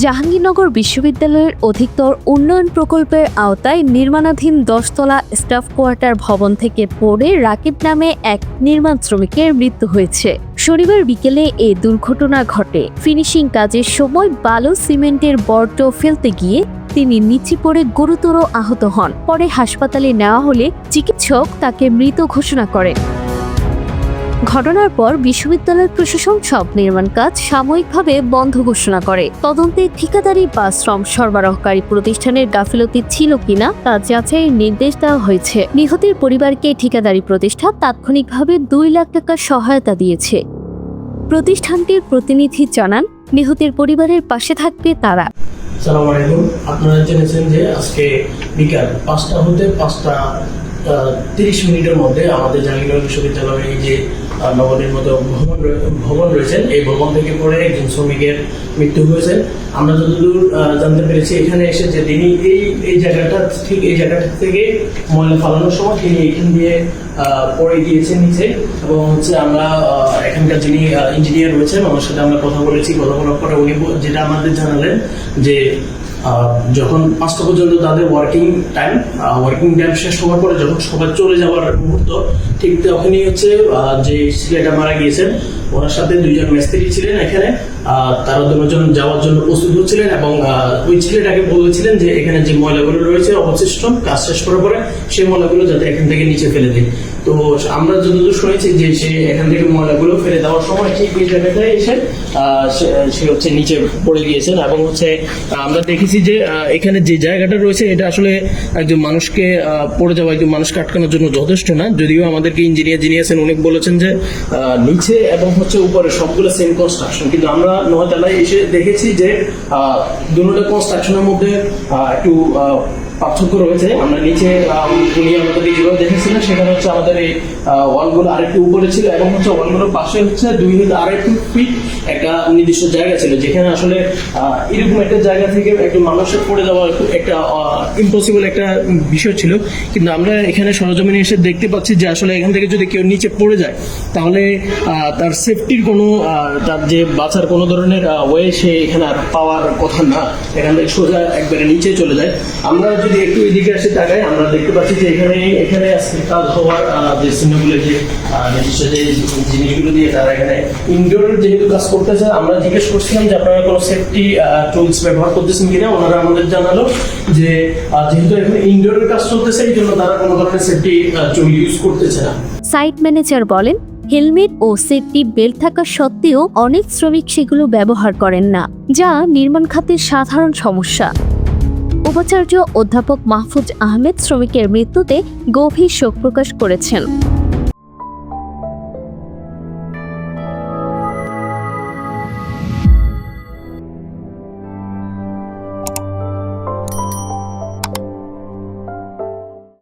জাহাঙ্গীরনগর বিশ্ববিদ্যালয়ের অধিকতর উন্নয়ন প্রকল্পের আওতায় নির্মাণাধীন 10তলা স্টাফ কোয়ার্টার ভবন থেকে পড়ে রাকিব নামে এক নির্মাণ শ্রমিকের মৃত্যু হয়েছে। শনিবার বিকেলে এই দুর্ঘটনা ঘটে। ফিনিশিং কাজের সময় বালু সিমেন্টের বর্জ্য ফেলতে গিয়ে তিনি নিচে পড়ে গুরুতর আহত হন। পরে হাসপাতালে নেওয়া হলে চিকিৎসক তাকে মৃত ঘোষণা করেন। ঘটনার পর বিশ্ববিদ্যালয় প্রশাসন সব নির্মাণ কাজ সাময়িকভাবে বন্ধ ঘোষণা করে। তদন্তে ঠিকাদারি বা শ্রম সরবরাহকারী প্রতিষ্ঠানের গাফিলতি ছিল কিনা তা যাচাইয়ের নির্দেশ দেওয়া হয়েছে। নিহতের পরিবারকে ঠিকাদারি প্রতিষ্ঠান তাৎক্ষণিকভাবে 2 লাখ টাকা সহায়তা দিয়েছে। প্রতিষ্ঠানটির প্রতিনিধি জানান, নিহতের পরিবারের পাশে থাকবে তারা। আসসালামু আলাইকুম। আপনারা জেনেছেন যে আজকে বিকাল 5টা হতে 5:30 মধ্যে আমাদের জাহাঙ্গীরনগর বিশ্ববিদ্যালয়ে এই যে নবনির্মিত ভবন রয়েছেন, এই ভবন থেকে পড়ে একজন শ্রমিকের মৃত্যু হয়েছে। আমরা যতদূর জানতে পেরেছি, এখানে এসে যে তিনি এই জায়গাটা থেকে ময়লা ফালানোর সময় তিনি এখান দিয়ে পড়ে গিয়েছেন নিচে। এবং আমরা এখানকার যিনি ইঞ্জিনিয়ার রয়েছেন ওনার সাথে আমরা কথা বলেছি। কথা বলার পরে উনি যেটা আমাদের জানালেন যে যখন 5টা পর্যন্ত তাদের ওয়ার্কিং টাইম শেষ হওয়ার পরে যখন সবাই চলে যাওয়ার মুহূর্ত, ঠিক তখনই যে ছেলেটা মারা গিয়েছেন ওনার সাথে 2 জন মিস্ত্রি ছিলেন এখানে। তারা দুজন যাওয়ার জন্য প্রস্তুত হচ্ছিলেন এবং ওই ছেলেটাকে বলেছিলেন যে এখানে যে ময়লাগুলো রয়েছে অবশিষ্ট কাজ শেষ করার পরে সেই ময়লাগুলো যাতে এখান থেকে নিচে ফেলে দেয়। তো আমরা যতদূর শুনেছি যে সে এখান থেকে ময়লাগুলো ফেলে দেওয়ার সময় ঠিক এই জায়গাটায় এসে সে নিচে পড়ে গিয়েছেন। এবং আমরা দেখেছি যে এখানে যে জায়গাটা রয়েছে এটা আসলে একজন মানুষকে পড়ে যাওয়া একজন মানুষকে আটকানোর জন্য যথেষ্ট না। যদিও আমাদেরকে ইঞ্জিনিয়ার যিনি আছেন উনি বলেছেন যে নিচে এবং উপরে সবগুলো সেম কনস্ট্রাকশন, কিন্তু আমরা 9 তলায় এসে দেখেছি যে দুটো কনস্ট্রাকশনের মধ্যে একটু পার্থক্য রয়েছে। আমরা নিচে উনি আমাদেরকে যেভাবে দেখেছিলেন সেখানে আমাদের এই ওয়ালগুলো আরেকটু উপরে ছিল এবং ওয়ালগুলোর পাশে 2.5 ফিট একটা নির্দিষ্ট জায়গা ছিল, যেখানে আসলে এরকম একটা জায়গা থেকে একটা মানুষের পড়ে যাওয়া একটা ইম্পসিবল একটা বিষয় ছিল। কিন্তু আমরা এখানে সরজমিনে এসে দেখতে পাচ্ছি যে আসলে এখান থেকে যদি কেউ নিচে পড়ে যায় তাহলে তার সেফটির তার যে বাঁচার কোনো ধরনের ওয়ে সে এখানে আর পাওয়ার কথা না। এখান থেকে সোজা একবারে নিচে চলে যায়। আমরা যদি একটু এদিকে আসি তাকাই, আমরা দেখতে পাচ্ছি যে এখানে আজকে কাজ হওয়ার যে চিহ্নগুলো, যে নির্দিষ্ট যে জিনিসগুলো দিয়ে তারা এখানে ইনডোর যেহেতু কাজ করতেছে, আমরা জিজ্ঞেস করছিলাম যে আপনারা কোনো সেফটি টুলস ব্যবহার করতেছেন কিনা। ওনারা আমাদের জানালো যে যেহেতু এখানে ইনডোরের কাজ চলতেছে এই জন্য তারা কোনো ধরনের সেফটি টুল ইউজ করতেছে না। সাইট ম্যানেজার বলেন, হেলমেট ও সেফটি বেল্ট থাকা সত্ত্বেও অনেক শ্রমিক সেগুলো ব্যবহার করেন না, যা নির্মাণ খাতের সাধারণ সমস্যা। উপাচার্য অধ্যাপক মাহফুজ আহমেদ শ্রমিকের মৃত্যুতে গভীর শোক প্রকাশ করেছেন।